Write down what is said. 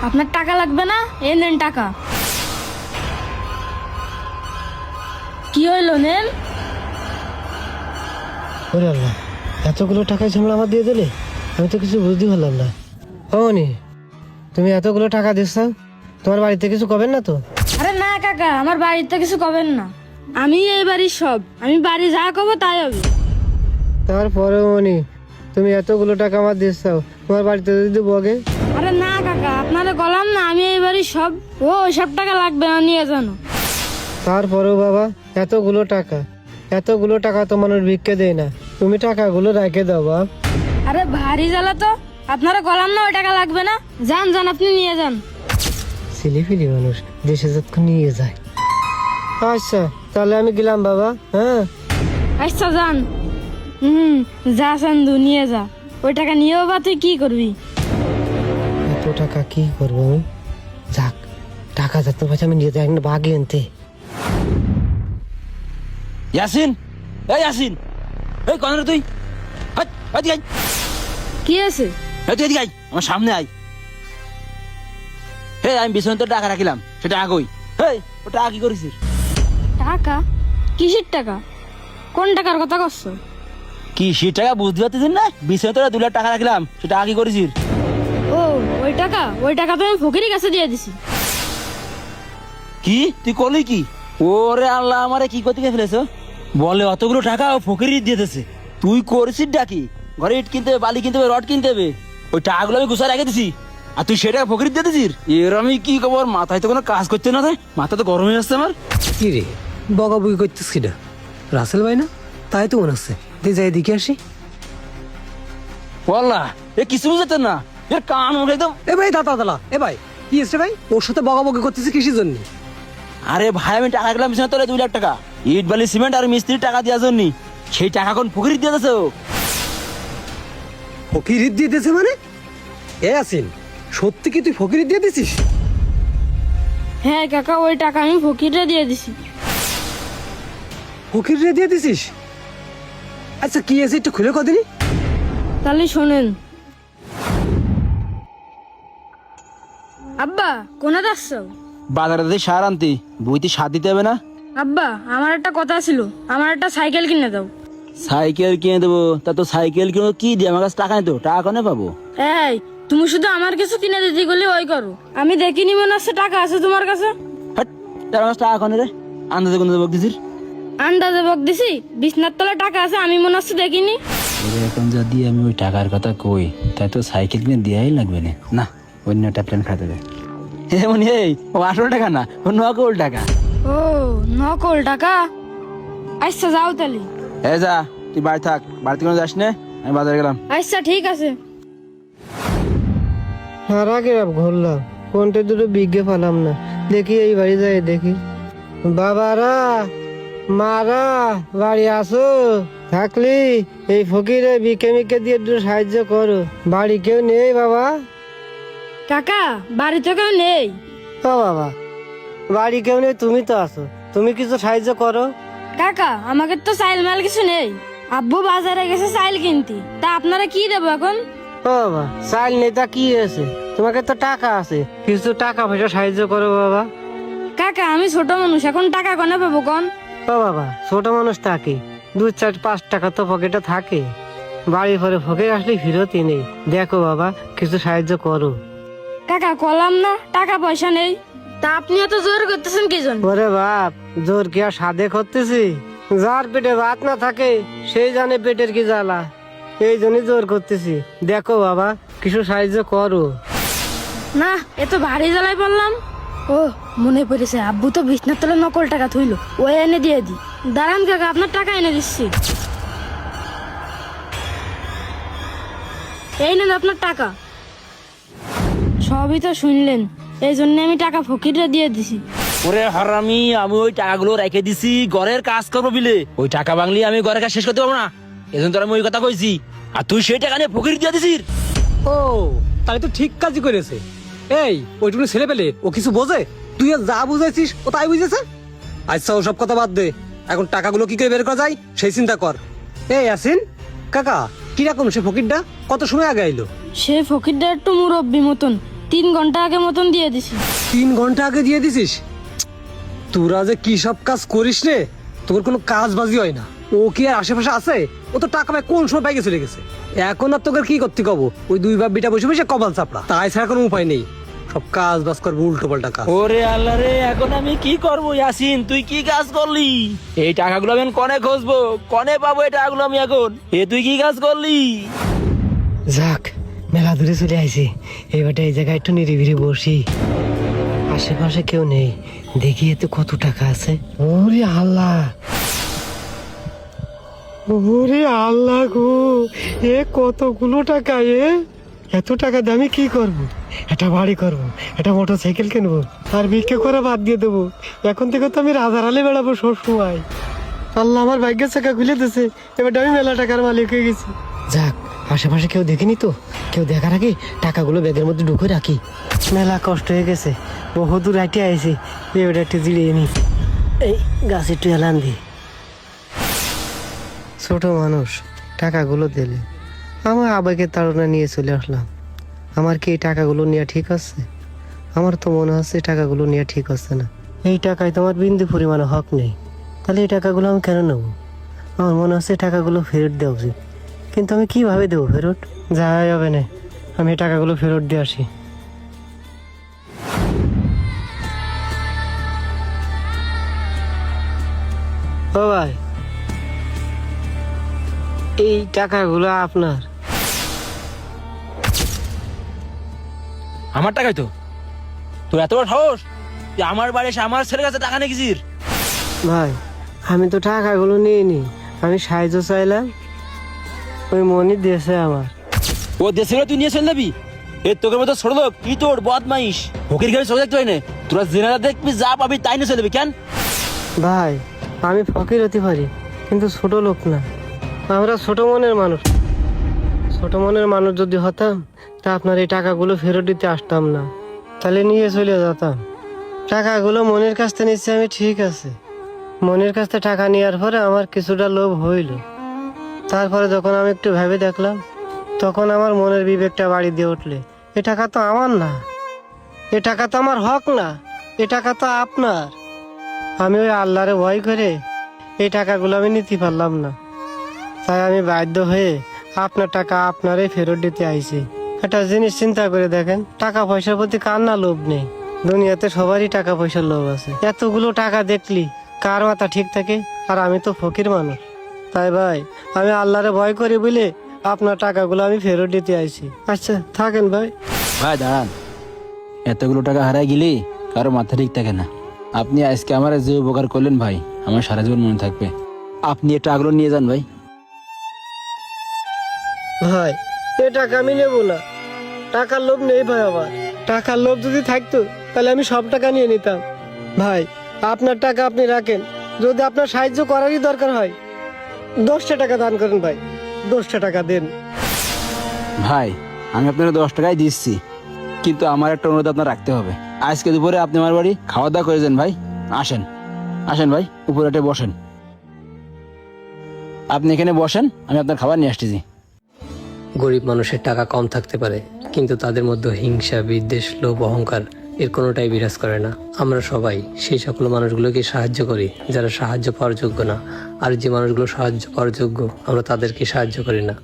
আপনার টাকা লাগবে না? এই নেন টাকা। কি হইলো, নেন। ওরে আল্লাহ, এতগুলো টাকা ঝামেলা আমার দিয়ে দিলে, আমি তো কিছু বুঝতে পারলাম না। হনি, তুমি এতগুলো টাকা দিচ্ছ, তোমার বাড়িতে কিছু করবেন না তো? আরে না কাকা, আমার বাড়িতে কিছু কবেন না। আমি এই বাড়ির সব, আমি বাড়ি যা কব তাই হবে। তারপরেও মনি, তুমি এতগুলো টাকা আমার দিচ্ছ, তোমার বাড়িতে যদি বগে? আরে না কাকা, আপনারা গলাম না আমি এই বাড়ির সব। ও ওইসব টাকা লাগবে না, নিয়ে জানো। তারপরেও বাবা, এতগুলো টাকা তো মানুষ ভিক্ষে দেয় না, তুমি টাকাগুলো রেখে দাও বাপ। আরে ভারী জ্বালা তো, আপনারা গলাম না ওই টাকা লাগবে না। যান যান, আপনি নিয়ে যান। ছিলিফিলি মানুষ দেশে যতক্ষণ নিয়ে যায়। আচ্ছা তাহলে আমি গেলাম বাবা। হ্যাঁ আচ্ছা যান। যা চান্দু, নিয়ে যা। ওই টাকা নিয়েও বা তুই কি করবি? এত টাকা কি করবো আমি? যাক, টাকা যত পাচ্ছি আমি নিয়ে যাই, একটা বাঘ এনতে। ইয়াসিন, এই ইয়াসিন, এই কোন রে তুই? হাট, এদিকে আয়। কি আছে? এই তুই এদিকে আয়, আমার সামনে আয়। হে, আমি বিছানায় তো টাকা রাখিলাম, সেটা আগই। হেই, ওটা আগে করেছিস? টাকা? কিসের টাকা? কোন টাকার কথা করছো? কি সে টাকা বুঝতে পারতেছিস না? বিছানায় তো 2 লাখ টাকা রাখলাম, সেটা আগে করেছিস। ও ওই টাকা তো আমি ফকিরের কাছে দিয়ে দিছি। কি তুই করলি কি? ওরে আল্লাহ, আমারে কি করতে ফেলেছ? বলে অতগুলো টাকা ও ফকিরই দিয়ে দিছে। তুই করেছিস ডাকি? ঘরে ইট কিনতে হবে, বালি কিনতে হবে, রড কিনতে হবে, ওই টাকাগুলো আমি গুছায় রেখে দিছি, আর তুই সেটা ফকির দিয়ে দিছিস? এর আমি কি খবর? মাথায় তো কোনো কাজ করতে না, মাথা তো গরম হয়ে যাচ্ছে আমার। কি রে, বকাবকি করতেছ কিনা? রাসেল ভাই না? তাই তো মনে হচ্ছে। যাই দিকে আসি। বল্লা, এ কিছু বুঝতে না, এর কান মুখ একদম। এ ভাই দাদা এ ভাই, কি এসছে ভাই? ওর সাথে বকাবকি করতেছে কিসের জন্য? আরে ভাই, আমি টাকা গেলাম বিছানা তোলে 2 লাখ টাকা, ইট বালি সিমেন্ট আর মিস্ত্রির টাকা দেওয়ার জন্য। সেই টাকা কোন ফকির দিয়ে দিছে? ফকির দিয়ে দিয়েছে মানে? এ আসিন, সত্যি কি তুই ফকির দিয়ে দিছিস? হ্যাঁ কাকা, ওই টাকা আমি ফকিরে দিয়ে দিছি। ফকির দিয়ে দিছিস? আচ্ছা কি আছে একটু খুলে কদিনই। তাহলে শোনেন। আব্বা কোনা যাচ্ছ? বাজারে দিয়ে সার আনতি, বইতে সার দিতে হবে না? আব্বা আমার একটা কথা ছিল, আমার একটা সাইকেল কিনে দাও। সাইকেল কিনে দেবো? তা তো সাইকেল কিনে কি দিয়ে? আমার কাছে টাকা নেই তো, টাকা কোনে পাবো? এই তুমি শুধু আমার কিছু কিনে দিতে গেলে ওই করো। আমি দেখিনি মনে হচ্ছে টাকা আছে তোমার কাছে। হাট, তার আমার টাকা কোনে রে? আন্দাজে কোনে দেবো দিছিস? আন্দাজে বক দিছি, বিছনার তলায় টাকা আছে, আমি মনে হচ্ছে দেখিনি। এখন যদি আমি ওই টাকার কথা কই, তাই তো সাইকেল কিনে দেওয়াই লাগবে না। না, অন্য একটা প্ল্যান খাতে দে। এমন এই, ও আসল টাকা না, ও নকল টাকা। ও নকল টাকা? আচ্ছা যাও তাহলে। এই যা, তুই বাড়ি থাক, বাড়িতে কোনো যাস না, আমি বাজারে গেলাম। আচ্ছা ঠিক আছে। আর আগে ঘুরলাম, কোনটা দুটো বিজ্ঞে পালাম না। দেখি এই বাড়ি যাই দেখি। বাবারা, মারা, বাড়ি আসো? থাকলি এই ফকিরে বিকে মিকে দিয়ে একটু সাহায্য করো। বাড়ি কেউ নেই বাবা? কাকা বাড়িতে কেউ নেই? ও বাবা, বাড়ি কেউ নেই, তুমি তো আছো, তুমি কিছু সাহায্য করো। কাকা আমাকে তো চাইল মাল কিছু নেই, আব্বু বাজারে গেছে চাইল কিনতে, তা আপনারা কি দেবো এখন? ও বাবা, চাইল নেই তা কি আছে? তোমাকে তো টাকা আছে, কিছু টাকা পয়সা সাহায্য করো বাবা। কাকা আমি ছোট মানুষ, এখন টাকা কোনে পাবো কোন? ও বাবা, ছোট মানুষ থাকে, 2-4-5 টাকা তো পকেটে থাকে। বাড়ি পরে ফকির আসলে ফিরতই নেই। দেখো বাবা, কিছু সাহায্য করো। কাকা কলাম না টাকা পয়সা নেই, তা আপনি এত জোর করতেছেন কি জন্য? ওরে বাপ, জোর কি আর সাধে করতেছি? যার পেটে ভাত না থাকে সেই জানে পেটের কি জ্বালা, এই জন্যই জোর করতেছি। দেখো বাবা, কিছু সাহায্য করো। না এ তো ভারী জ্বালায় পড়লাম। ও মনে পড়েছে, আব্বু তো বিছনার তলে নকল টাকা থইলো, ওই এনে দিয়ে দি। দাঁড়ান কাকা, আপনার টাকা এনে দিচ্ছি। এই নেন আপনার টাকা। সবই তো শুনলেন, এই জন্য আমি টাকা ফকিরে দিয়ে দিছি। ওরে হারামি, আমি ওই টাকাগুলো রেখে দিছি ঘরের কাজ করবো বিলে। ওই টাকা বাংলি আমি ঘরের কাজ শেষ করতে পারবো না, এজন্য তোর আমি ওই কথা কইছি। আর তুই সেই টাকা নিয়ে ফকির দিয়ে দিছিস। ও তাই তো ঠিক কাজই করেছে। এই ওইটুকু ছেলে পেলে ও কিছু বোঝে? তুই আর যা বুঝাইছিস ও তাই বুঝেছে। আচ্ছা ওসব কথা বাদ দে, এখন টাকাগুলো কি করে বের করা যায় সেই চিন্তা কর। এই আসিন কাকা, কিরকম সে ফকিরটা? কত সময় আগে আইলো? সে ফকিরটা একটু মুরব্বী মতন, 3 ঘন্টা আগে মতন দিয়ে দিছি। 3 ঘন্টা আগে দিয়ে দিছিস? তোরা যে কি সব কাজ করিস রে, তোর কোনো কাজ বাজি হয় না। ও কি আর আশেপাশে আছে? ও তো টাকা পায় কোন সময় বাইকে চলে গেছে। এখন আর তোকে কি করতে কব? ওই দুই বাপ বিটা বসে বসে কপাল চাপড়া, তাই ছাড়া কোনো উপায় নেই। সব কাজ বাজ করবো উল্টো পাল্টা কাজ। ওরে আল্লাহ রে, এখন আমি কি করবো? ইয়াসিন, তুই কি কাজ করলি? এই টাকাগুলো আমি কনে খুঁজবো, কনে পাবো এই টাকাগুলো আমি এখন? তুই কি কাজ করলি? যাক, মেলা দূরে চলে আইছি। এবারটা এই জায়গায় একটু নিরিবিরি বসি, আশেপাশে কেউ নেই, দেখি এতে কত টাকা আছে। ওরে আল্লাহ, ওরে আল্লাহ গো, এ কতগুলো টাকা! এত টাকা দিয়ে আমি কি করব? একটা বাড়ি করব, একটা মোটর সাইকেল কিনবো, আর ভিক্ষা করা বাদ দিয়ে দেবো। এখন থেকে তো আমি রাজার আলে বেড়াবো সব সময়। আল্লাহ আমার ভাগ্যের চাকা খুলে দিয়েছে, এবার আমি মেলা টাকার মালিক হয়ে গেছি। যাক, আশেপাশে কেউ দেখেনি তো, কেউ দেখার আগে টাকাগুলো ব্যাগের মধ্যে ঢুকে রাখি। মেলা কষ্ট হয়ে গেছে, বহু দূর হাঁটে আইছি, এবার একটু জিরিয়ে নি। এই গাছ একটু এলান দি। ছোট মানুষ, টাকাগুলো দিলে আমার আবেগের তাড়না নিয়ে চলে আসলাম। আমার কি এই টাকাগুলো নেওয়া ঠিক আছে? আমার তো মনে হচ্ছে টাকাগুলো নেওয়া ঠিক হচ্ছে না। এই টাকায় তো আমার বিন্দু পরিমাণে হক নেই, তাহলে এই টাকাগুলো আমি কেন নেবো? আমার মনে হচ্ছে টাকাগুলো ফেরত দেওয়া উচিত, কিন্তু আমি কিভাবে দেবো ফেরত? যাওয়া যাবে না, আমি এই টাকাগুলো ফেরত দিয়ে আসি। ও ভাই, এই টাকাগুলো আপনার? আমার টাকাই তো। তোর এত বড় সাহস, তুই আমার বাড়ি এসে আমার ছেলের কাছে টাকা নিয়েছিস? ভাই, আমি তো টাকাগুলো নিইনি, আমি সাহায্য চাইলাম, ওই মনি দিয়েছে আমার। ও দেশে তুই নিয়ে চলে যাবি? তোকে মতো ছোট লোক, কি তোর বদমাইশ ফকির ঘরে চলে দেখতে হয় না? তোরা জেনারা দেখবি, যা পাবি তাই নিয়ে চলে যাবি কেন? ভাই, আমি ফকির হতে পারি, কিন্তু ছোট লোক না। আমরা ছোট মনের মানুষ। ছোট মনের মানুষ যদি হতাম, তা আপনার এই টাকাগুলো ফেরত দিতে আসতাম না, তাহলে নিয়ে চলে যেতাম। টাকাগুলো মনের কাছ থেকে নিচ্ছে আমি, ঠিক আছে। মনের কাছ থেকে টাকা নেওয়ার পরে আমার কিছুটা লোভ হইল, তারপরে যখন আমি একটু ভেবে দেখলাম, তখন আমার মনের বিবেকটা বাড়ি দিয়ে উঠলে, এ টাকা তো আমার না, এ টাকা তো আমার হক না, এ টাকা তো আপনার। আমি ওই আল্লাহরে ভয় করে এই টাকাগুলো আমি নিতে পারলাম না, তাই আমি বাধ্য হয়ে আপনার টাকা আপনারই ফেরত দিতে আইছি। একটা জিনিস চিন্তা করে দেখেন, টাকা পয়সার প্রতি কার না লোভ নেই? দুনিয়াতে সবারই টাকা পয়সার লোভ আছে। এতগুলো টাকা দেখলি কার মাথা ঠিক থাকে? আর আমি তো ফকির মানুষ, তাই ভাই আমি আল্লাহরে ভয় করি বলে আপনার টাকাগুলো আমি ফেরত দিতে আইছি। আচ্ছা থাকেন ভাই। ভাই দাঁড়ান, এতগুলো টাকা হারাই গেলি কারো মাথা ঠিক থাকে না। আপনি আজকে আমার যে উপকার করলেন ভাই, আমার সারা জীবন মনে থাকবে। আপনি এই টাকাগুলো নিয়ে যান ভাই। ভাই, এ টাকা আমি নেবো না, টাকার লোভ নেই ভাই আমার। টাকার লোভ যদি থাকতো তাহলে আমি সব টাকা নিয়ে নিতাম। ভাই, আপনার টাকা আপনি রাখেন, যদি আপনার সাহায্য করারই দরকার হয় 10টা টাকা দান করেন ভাই, 10টা টাকা দেন। ভাই, আমি আপনাকে 10 টাকাই দিচ্ছি, কিন্তু আমার একটা অনুরোধ আপনার রাখতে হবে। আজকে দুপুরে আপনি আমার বাড়ি খাওয়া দাওয়া করে যান ভাই। আসেন আসেন ভাই, উপরে উঠে বসেন। আপনি এখানে বসেন, আমি আপনার খাবার নিয়ে আসতেছি। গরিব মানুষের টাকা কম থাকতে পারে, কিন্তু তাদের মধ্যে হিংসা, বিদ্বেষ, লোভ, অহংকার এর কোনোটাই বিরাজ করে না। আমরা সবাই সেই সকল মানুষগুলোকে সাহায্য করি যারা সাহায্য পাওয়ার যোগ্য না, আর যে মানুষগুলো সাহায্য পাওয়ার যোগ্য আমরা তাদেরকে সাহায্য করি না।